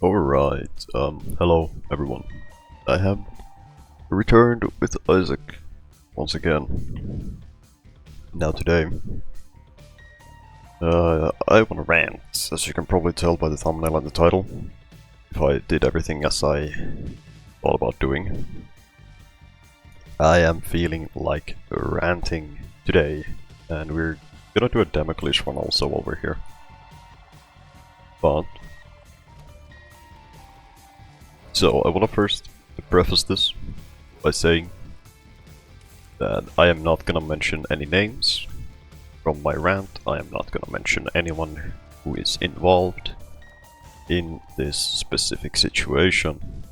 Alright, hello everyone. I have returned with Isaac once again. Now today, I want to rant, as you can probably tell by the thumbnail and the title. If I did everything as I thought about doing. I am feeling like ranting today, and we're gonna do a Damocles one also over here. But so I want to first preface this by saying that I am not gonna mention any names from my rant. I am not gonna mention anyone who is involved in this specific situation.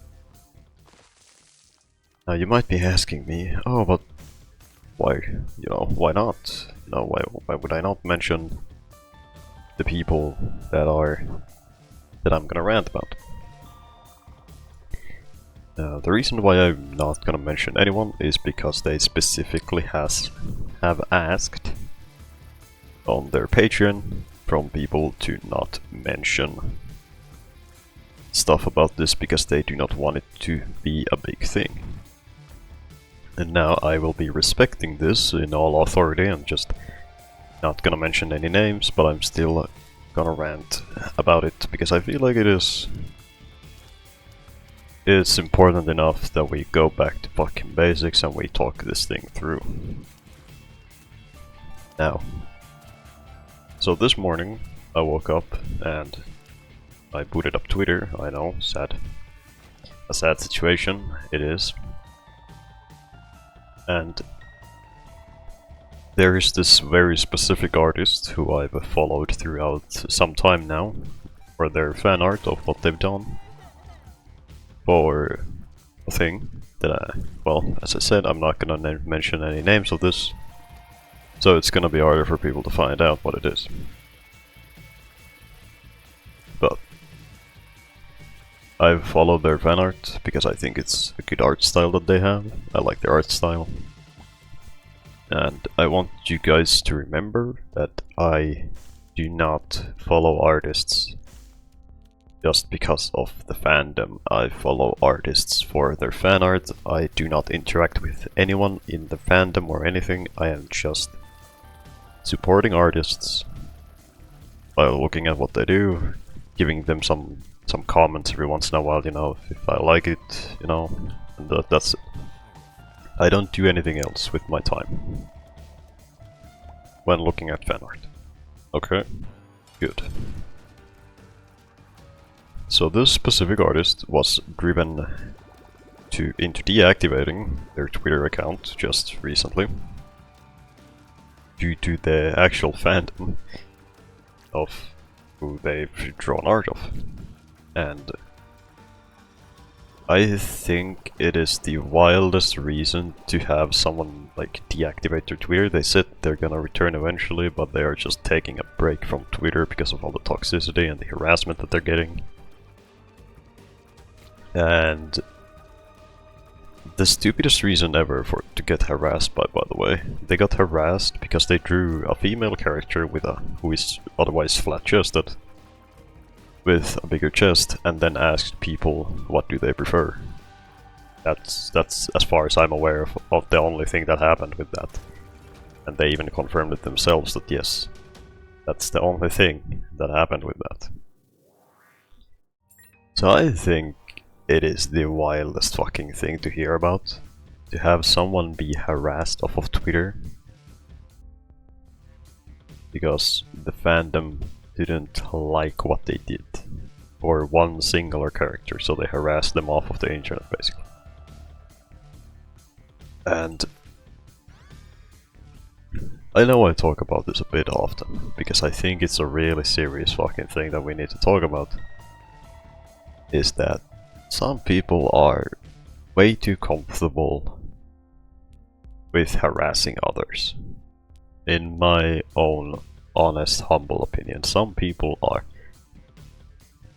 Now you might be asking me, oh, but why, why not? Why would I not mention the people that I'm gonna rant about? The reason why I'm not gonna mention anyone is because they specifically have asked on their Patreon from people to not mention stuff about this because they do not want it to be a big thing. And now I will be respecting this in all authority and just not gonna mention any names, but I'm still gonna rant about it because I feel like it's important enough that we go back to fucking basics and we talk this thing through. Now, so this morning I woke up and I booted up Twitter. I know, a sad situation it is. And there is this very specific artist who I've followed throughout some time now for their fan art of what they've done. For a thing that well, as I said, I'm not gonna mention any names of this, so it's gonna be harder for people to find out what it is. But I've followed their fan art because I think it's a good art style that they have. I like their art style. And I want you guys to remember that I do not follow artists just because of the fandom. I follow artists for their fan art. I do not interact with anyone in the fandom or anything. I am just supporting artists by looking at what they do, giving them some comments every once in a while, if I like it, and that's it. I don't do anything else with my time when looking at fan art. Okay, good. So this specific artist was driven into deactivating their Twitter account just recently due to the actual fandom of who they've drawn art of. And I think it is the wildest reason to have someone like deactivate their Twitter. They said they're gonna return eventually, but they are just taking a break from Twitter because of all the toxicity and the harassment that they're getting. And the stupidest reason ever to get harassed by the way. They got harassed because they drew a female character who is otherwise flat-chested with a bigger chest, and then asked people what do they prefer. That's as far as I'm aware of the only thing that happened with that. And they even confirmed it themselves that yes, that's the only thing that happened with that. So I think it is the wildest fucking thing to hear about. To have someone be harassed off of Twitter because the fandom didn't like what they did for one singular character, so they harassed them off of the internet basically. And I know I talk about this a bit often because I think it's a really serious fucking thing that we need to talk about. Is that some people are way too comfortable with harassing others. In my own honest, humble opinion, some people are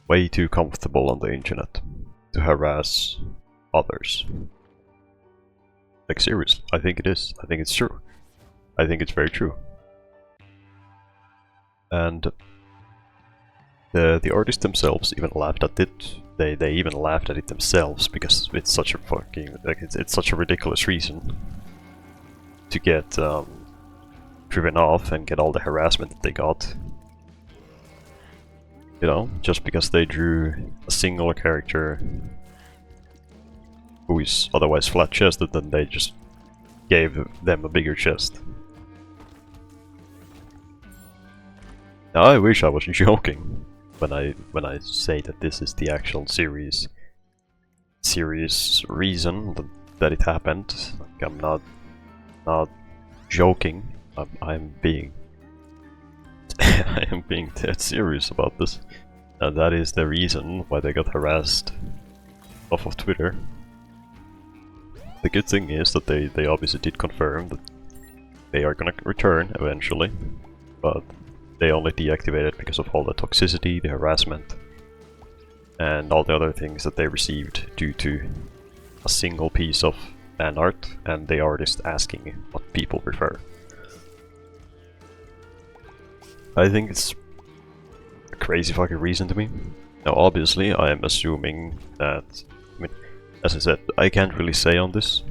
way too comfortable on the internet to harass others. Like seriously, I think it is. I think it's true. I think it's very true. And The artists themselves even laughed at it. They even laughed at it themselves because it's such a fucking it's such a ridiculous reason to get driven off and get all the harassment that they got. You know, just because they drew a single character who is otherwise flat-chested, then they just gave them a bigger chest. Now I wish I wasn't joking when I say that this is the actual serious reason that it happened. Like, I'm not joking. I'm being I am being dead serious about this. And that is the reason why they got harassed off of Twitter. The good thing is that they obviously did confirm that they are gonna return eventually, but they only deactivated because of all the toxicity, the harassment, and all the other things that they received due to a single piece of fan art and the artist asking what people prefer. I think it's a crazy fucking reason to me. Now obviously I am assuming that, I mean, as I said, I can't really say on this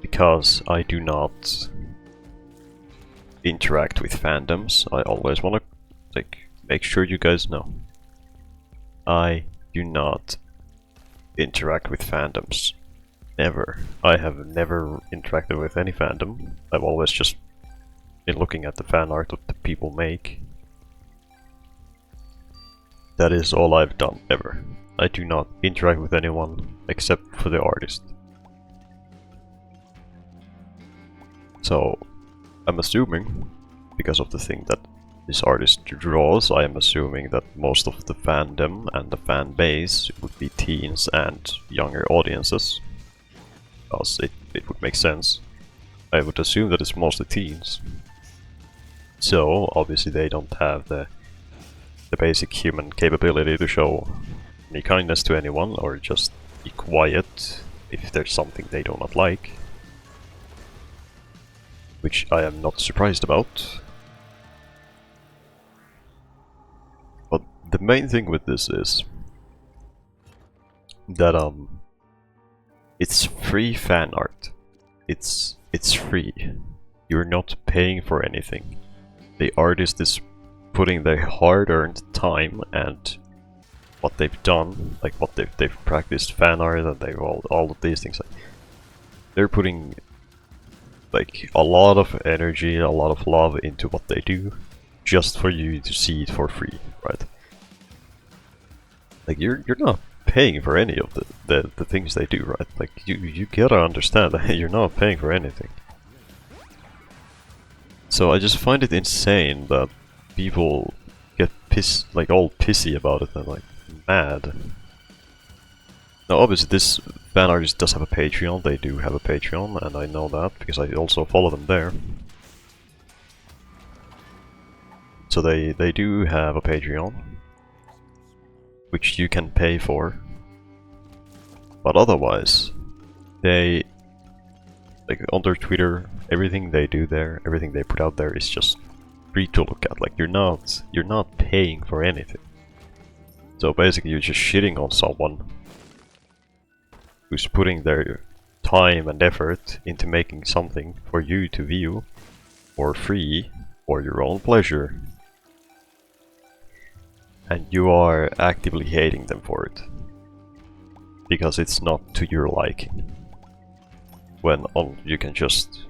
because I do not interact with fandoms. I always want to make sure you guys know. I do not interact with fandoms. Never. I have never interacted with any fandom. I've always just been looking at the fan art that the people make. That is all I've done ever. I do not interact with anyone except for the artist. So I'm assuming, because of the thing that this artist draws, I am assuming that most of the fandom and the fan base would be teens and younger audiences. Because it would make sense. I would assume that it's mostly teens. So obviously they don't have the basic human capability to show any kindness to anyone or just be quiet if there's something they do not like. Which I am not surprised about. But the main thing with this is that it's free fan art. It's free. You're not paying for anything. The artist is putting their hard-earned time and what they've done, like what they've practiced fan art and they've all of these things. Like, they're putting like a lot of energy, a lot of love into what they do, just for you to see it for free, right? Like you're not paying for any of the things they do, right? Like you gotta understand that you're not paying for anything. So I just find it insane that people get all pissy about it and like mad. Now obviously this fan artist does have a Patreon, they do have a Patreon, and I know that because I also follow them there. So they do have a Patreon, which you can pay for. But otherwise, they, like on their Twitter, everything they do there, everything they put out there is just free to look at. Like you're not paying for anything. So basically you're just shitting on someone who's putting their time and effort into making something for you to view for free for your own pleasure. And you are actively hating them for it. Because it's not to your liking. When you can just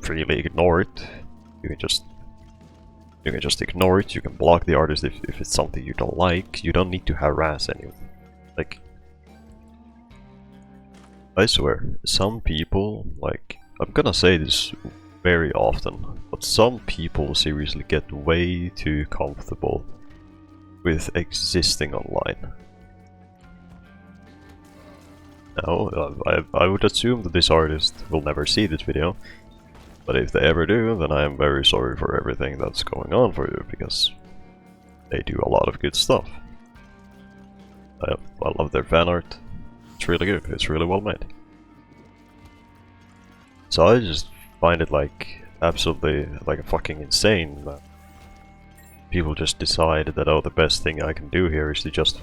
freely ignore it, you can just ignore it, you can block the artist if it's something you don't like, you don't need to harass anyone. Like, I swear, some people, like, I'm gonna say this very often, but some people seriously get way too comfortable with existing online. Now, I would assume that this artist will never see this video, but if they ever do, then I am very sorry for everything that's going on for you, because they do a lot of good stuff. I love their fan art. It's really good, it's really well made. So I just find it like absolutely like fucking insane that people just decide that, oh, the best thing I can do here is to just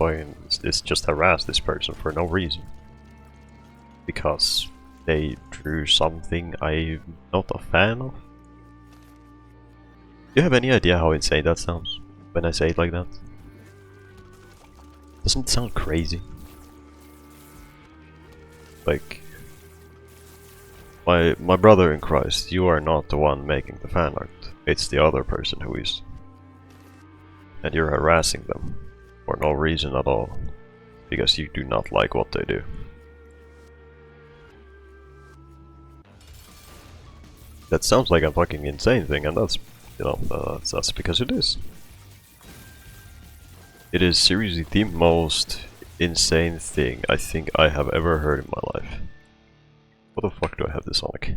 just harass this person for no reason. Because they drew something I'm not a fan of. Do you have any idea how insane that sounds when I say it like that? Doesn't it sound crazy? Like, my brother in Christ, you are not the one making the fan art. It's the other person who is. And you're harassing them for no reason at all, because you do not like what they do. That sounds like a fucking insane thing, and that's, you know, that's because it is. It is seriously the most insane thing I think I have ever heard in my life. What the fuck do I have this on? Okay.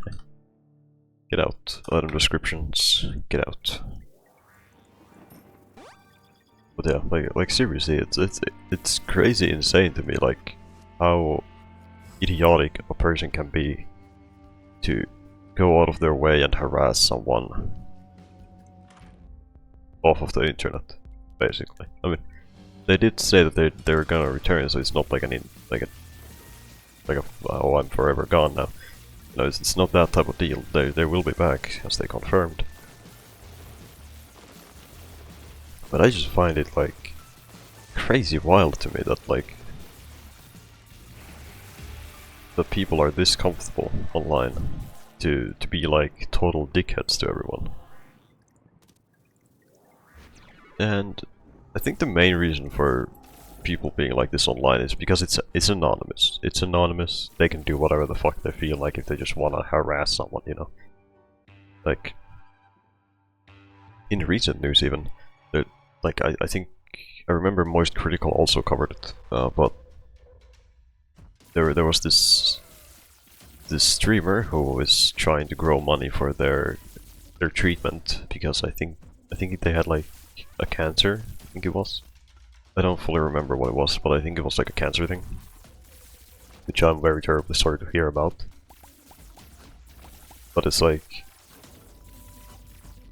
Get out. Item descriptions. Get out. But yeah, like seriously, it's crazy insane to me, like how idiotic a person can be to go out of their way and harass someone off of the internet, basically. I mean, they did say that they're gonna return, so it's not like oh, I'm forever gone now. No, it's not that type of deal. They will be back, as they confirmed. But I just find it like crazy wild to me that like the people are this comfortable online to be like total dickheads to everyone. And I think the main reason for people being like this online is because it's anonymous. It's anonymous. They can do whatever the fuck they feel like if they just want to harass someone, you know. Like in recent news even, like I think I remember Moist Critical also covered it, but there was this streamer who was trying to grow money for their treatment, because I think they had like a cancer. I think it was. I don't fully remember what it was, but I think it was like a cancer thing, which I'm very terribly sorry to hear about. But it's like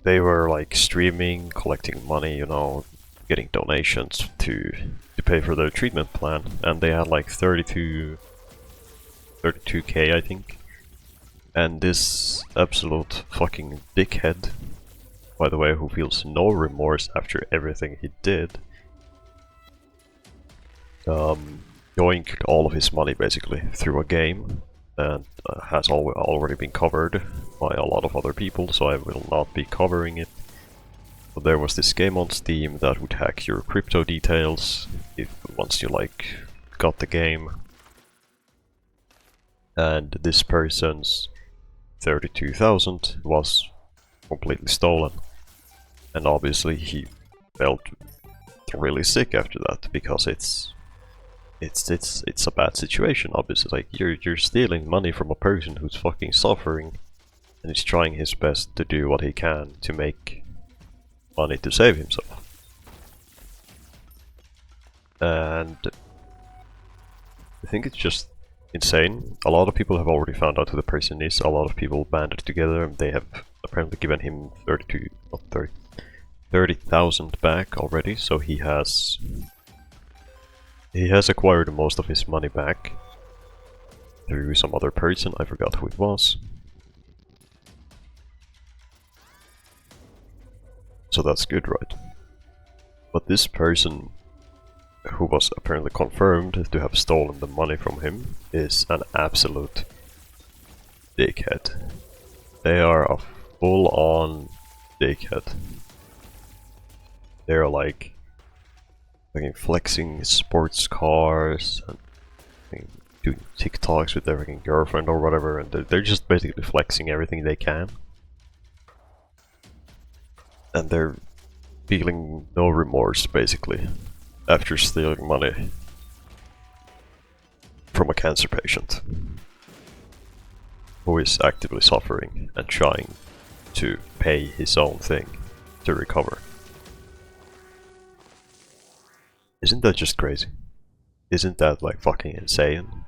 they were like streaming, collecting money, you know, getting donations to pay for their treatment plan, and they had like 32k I think. And this absolute fucking dickhead, by the way, who feels no remorse after everything he did, yoinked all of his money basically through a game, and has already been covered by a lot of other people, so I will not be covering it. But there was this game on Steam that would hack your crypto details once you like got the game, and this person's 32,000 was completely stolen, and obviously he felt really sick after that, because it's a bad situation. Obviously, like you're stealing money from a person who's fucking suffering and is trying his best to do what he can to make money to save himself. And I think it's just insane. A lot of people have already found out who the person is. A lot of people banded together, and they have apparently given him 30,000 back already, so he has acquired most of his money back through some other person. I forgot who it was. So that's good, right? But this person, who was apparently confirmed to have stolen the money from him, is an absolute dickhead. They are a full-on dickhead. They're like fucking flexing sports cars and doing TikToks with their fucking girlfriend or whatever, and they're just basically flexing everything they can. And they're feeling no remorse, basically, after stealing money from a cancer patient who is actively suffering and trying to pay his own thing to recover. Isn't that just crazy? Isn't that like fucking insane?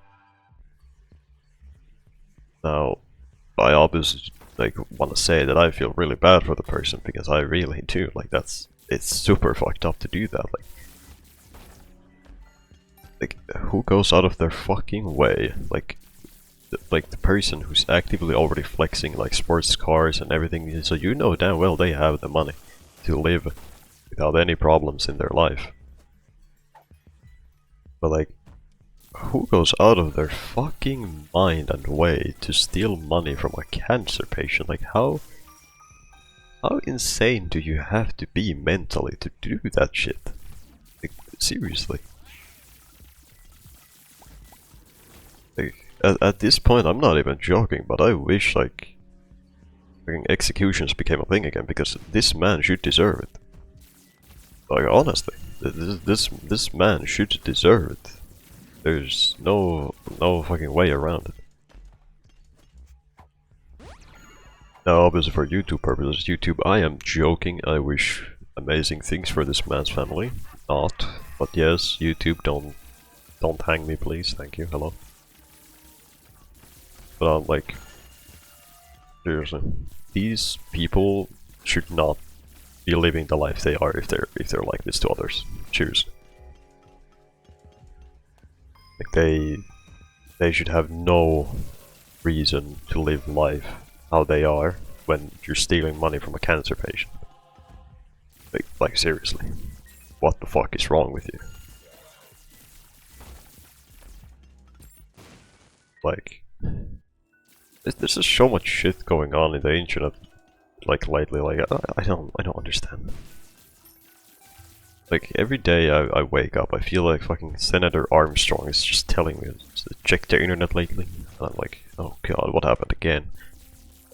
Now, I obviously like want to say that I feel really bad for the person, because I really do. Like it's super fucked up to do that. Like who goes out of their fucking way? Like the person who's actively already flexing like sports cars and everything, so you know damn well they have the money to live without any problems in their life. But like, who goes out of their fucking mind and way to steal money from a cancer patient? Like how insane do you have to be mentally to do that shit? Like, seriously. Like, at this point, I'm not even joking, but I wish like executions became a thing again, because this man should deserve it. Like honestly, this man should deserve it. There's no fucking way around it. Now, obviously for YouTube purposes, YouTube, I am joking. I wish amazing things for this man's family. Not, but yes, YouTube, don't hang me, please. Thank you. Hello. But I'm like, seriously, these people should not be living the life they are if they're like this to others. Cheers. Like they should have no reason to live life how they are when you're stealing money from a cancer patient. Like seriously, what the fuck is wrong with you? Like, there's just so much shit going on in the internet, like lately. Like I don't understand. Like every day I wake up, I feel like fucking Senator Armstrong is just telling me to check the internet lately. And I'm like, oh god, what happened again?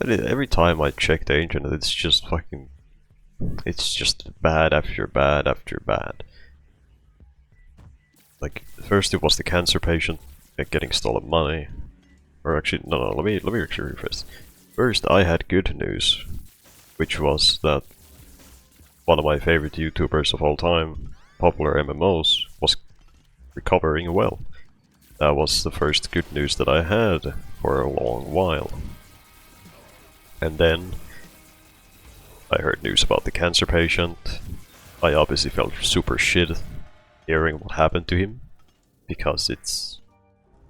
And every time I check the internet, it's just fucking, it's just bad after bad after bad. Like first it was the cancer patient getting stolen money, or actually no, let me actually rephrase. First I had good news, which was that one of my favorite YouTubers of all time, Popular MMOs, was recovering well. That was the first good news that I had for a long while. And then I heard news about the cancer patient. I obviously felt super shit hearing what happened to him, because it's,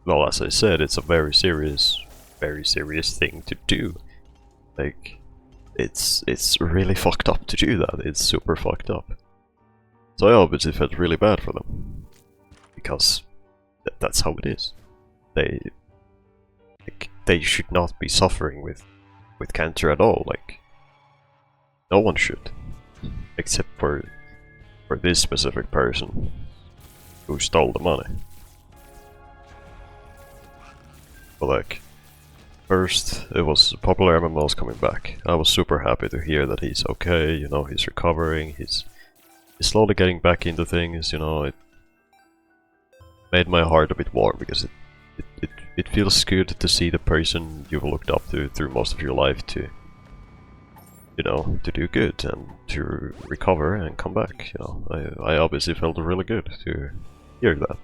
well, as I said, it's a very serious thing to do. Like, it's really fucked up to do that. It's super fucked up. So I obviously felt really bad for them, because that's how it is. They should not be suffering with cancer at all. Like, no one should, except for this specific person who stole the money. But like, first it was Popular MMOs coming back. I was super happy to hear that he's okay, you know, he's recovering, he's slowly getting back into things, you know. It made my heart a bit warm, because it feels good to see the person you've looked up to through most of your life to, you know, to do good and to recover and come back, you know. I obviously felt really good to hear that.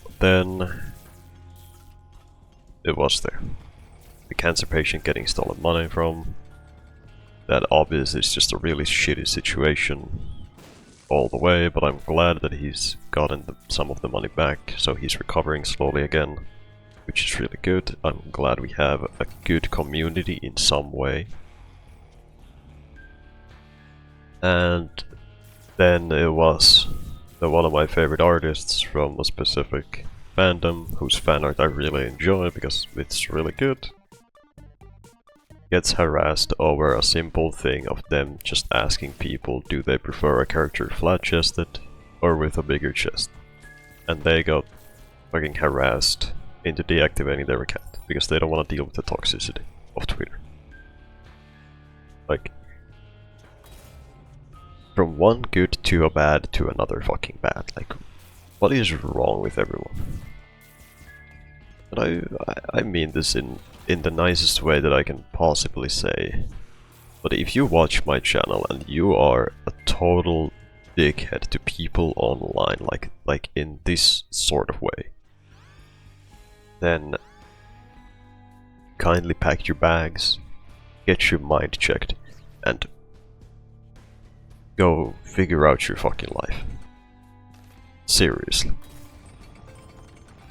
But then it was the cancer patient getting stolen money from. That obviously is just a really shitty situation all the way, but I'm glad that he's gotten some of the money back, so he's recovering slowly again, which is really good. I'm glad we have a good community in some way. And then it was one of my favorite artists from a specific fandom, whose fan art I really enjoy because it's really good, gets harassed over a simple thing of them just asking people, do they prefer a character flat-chested or with a bigger chest? And they got fucking harassed into deactivating their account because they don't want to deal with the toxicity of Twitter. Like, from one good to a bad to another fucking bad. Like, what is wrong with everyone? And I mean this in the nicest way that I can possibly say. But if you watch my channel and you are a total dickhead to people online, like in this sort of way, then kindly pack your bags, get your mind checked, and go figure out your fucking life. Seriously.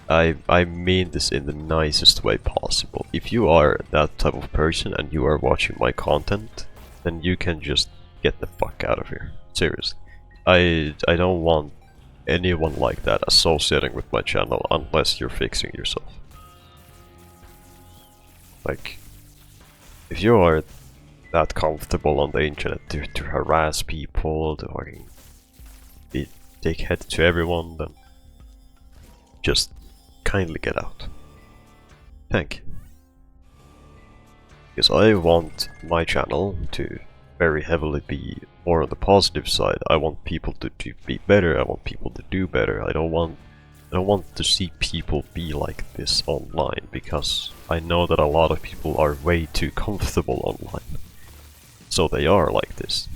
I mean this in the nicest way possible. If you are that type of person and you are watching my content, then you can just get the fuck out of here. Seriously. I don't want anyone like that associating with my channel unless you're fixing yourself. Like, if you are that comfortable on the internet to harass people, to fucking be dickhead to everyone, then just kindly get out. Thank you. Because I want my channel to very heavily be more on the positive side. I want people to be better, I want people to do better. I don't want to see people be like this online, because I know that a lot of people are way too comfortable online. So they are like this.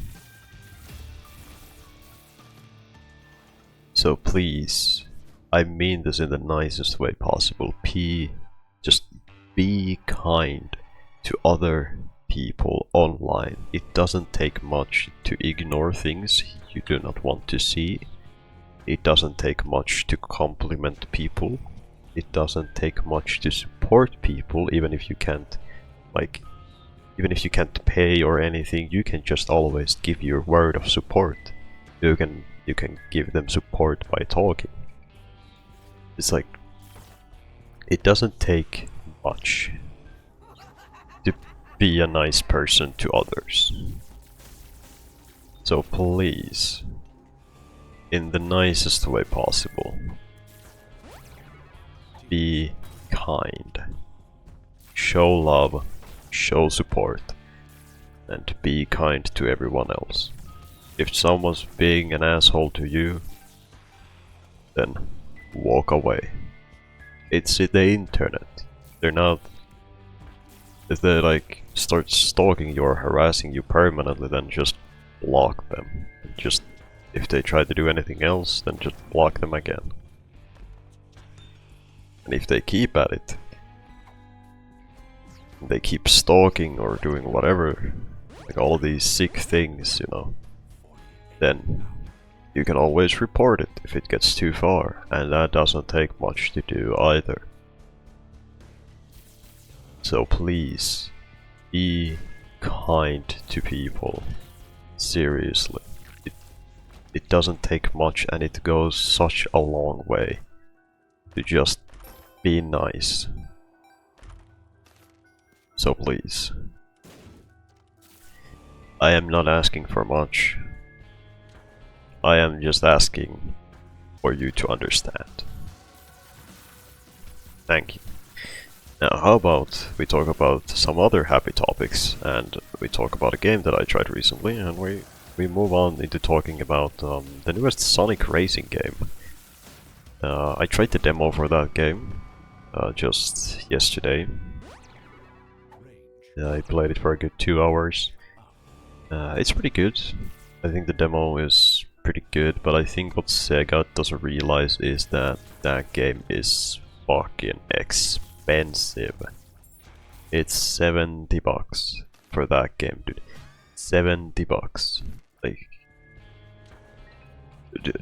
So please, I mean this in the nicest way possible. Just be kind to other people online. It doesn't take much to ignore things you do not want to see. It doesn't take much to compliment people. It doesn't take much to support people, even if you can't, like, even if you can't pay or anything, you can just always give your word of support. You can give them support by talking. It's like, it doesn't take much to be a nice person to others. So please, in the nicest way possible, be kind, show love, show support, and be kind to everyone else. If someone's being an asshole to you, then walk away. It's the internet. They're not... If they like start stalking you or harassing you permanently, then just block them. And just, if they try to do anything else, then just block them again. And if they keep at it, they keep stalking or doing whatever, like all these sick things, you know, then you can always report it if it gets too far, and that doesn't take much to do either. So please, be kind to people. Seriously. It doesn't take much, and it goes such a long way to just be nice. So please. I am not asking for much. I am just asking for you to understand. Thank you. Now how about we talk about some other happy topics, and we talk about a game that I tried recently, and we move on into talking about the newest Sonic racing game. I tried the demo for that game just yesterday. I played it for a good 2 hours. It's pretty good. I think the demo is pretty good, but I think what Sega doesn't realize is that that game is fucking expensive. It's 70 bucks for that game, dude. 70 bucks. Like,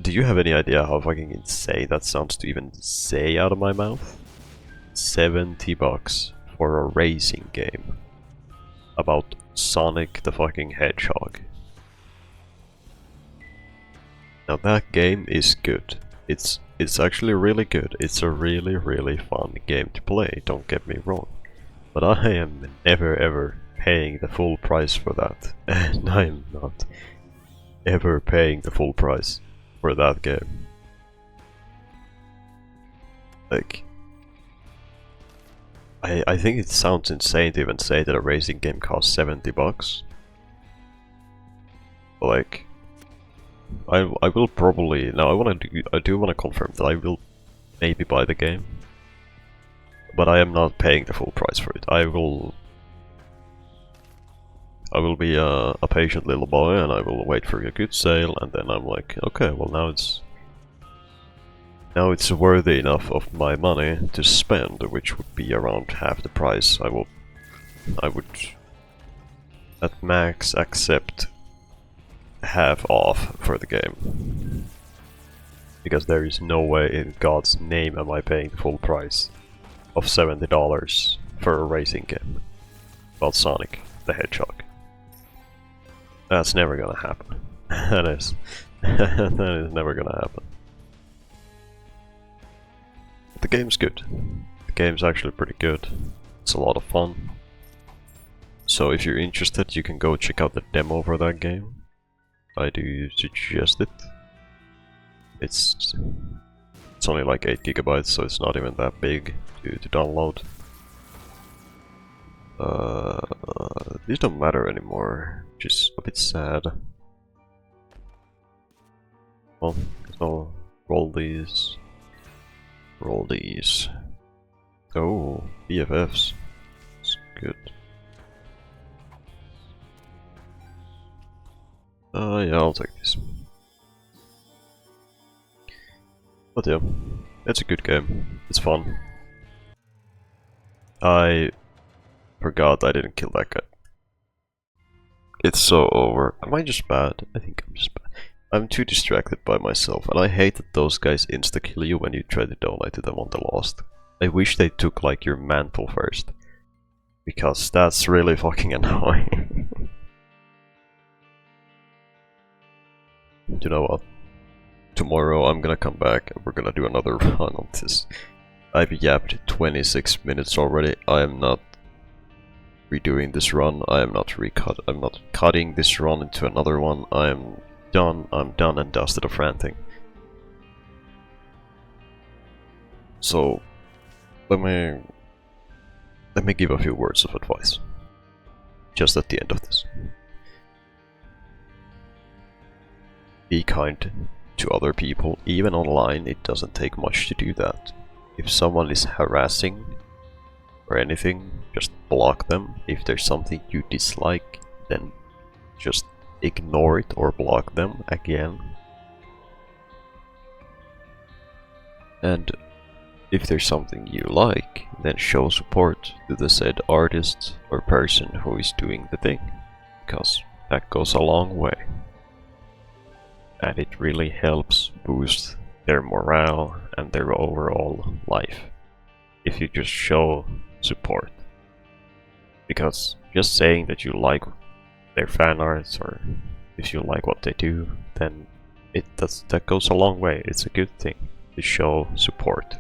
do you have any idea how fucking insane that sounds to even say out of my mouth? 70 bucks for a racing game about Sonic the fucking Hedgehog. Now that game is good. It's actually really good. It's a really fun game to play, don't get me wrong. But I am never ever paying the full price for that. And I'm not ever paying the full price for that game. Like, I think it sounds insane to even say that a racing game costs 70 bucks. But like, I will probably, now I do want to confirm that I will maybe buy the game, but I am not paying the full price for it. I will be a patient little boy, and I will wait for a good sale, and then I'm like, okay, well now it's worthy enough of my money to spend, which would be around half the price. I at max accept half off for the game. Because there is no way in God's name am I paying the full price of $70 for a racing game about Sonic the Hedgehog. That's never gonna happen. That is never gonna happen. But the game's good. The game's actually pretty good. It's a lot of fun. So if you're interested, you can go check out the demo for that game. I do suggest it. It's only like 8 gigabytes, so it's not even that big to download. These don't matter anymore, which is a bit sad. Well, so roll these. Roll these. Oh, BFFs. That's good. Yeah, I'll take this. But yeah, it's a good game. It's fun. I forgot I didn't kill that guy. It's so over. Am I just bad? I think I'm just bad. I'm too distracted by myself, and I hate that those guys insta-kill you when you try to donate to them on the Lost. I wish they took like your mantle first, because that's really fucking annoying. You know what? Tomorrow I'm gonna come back and we're gonna do another run on this. I've yapped 26 minutes already. I am not redoing this run. I am not I'm not cutting this run into another one. I am done. I'm done and dusted of ranting. So let me give a few words of advice. Just at the end of this. Be kind to other people, even online. It doesn't take much to do that. If someone is harassing or anything, just block them. If there's something you dislike, then just ignore it or block them again. And if there's something you like, then show support to the said artist or person who is doing the thing, because that goes a long way. And it really helps boost their morale and their overall life if you just show support. Because just saying that you like their fan arts or if you like what they do, then that goes a long way. It's a good thing to show support.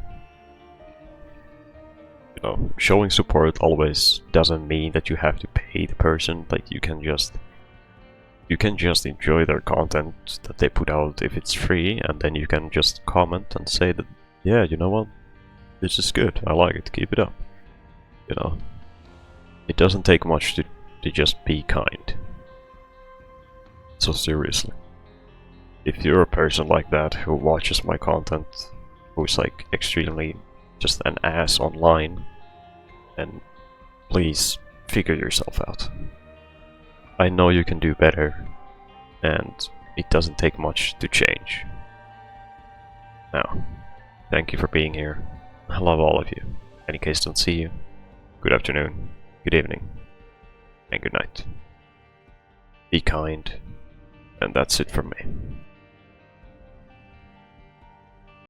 You know, showing support always doesn't mean that you have to pay the person. Like you can just enjoy their content that they put out if it's free, and then you can just comment and say that, yeah, you know what, this is good, I like it, keep it up. You know, it doesn't take much to just be kind. So seriously, if you're a person like that who watches my content, who's like extremely just an ass online, then please figure yourself out. I know you can do better, and it doesn't take much to change. Now, thank you for being here. I love all of you. In any case, don't see you. Good afternoon, good evening, and good night. Be kind, and that's it from me.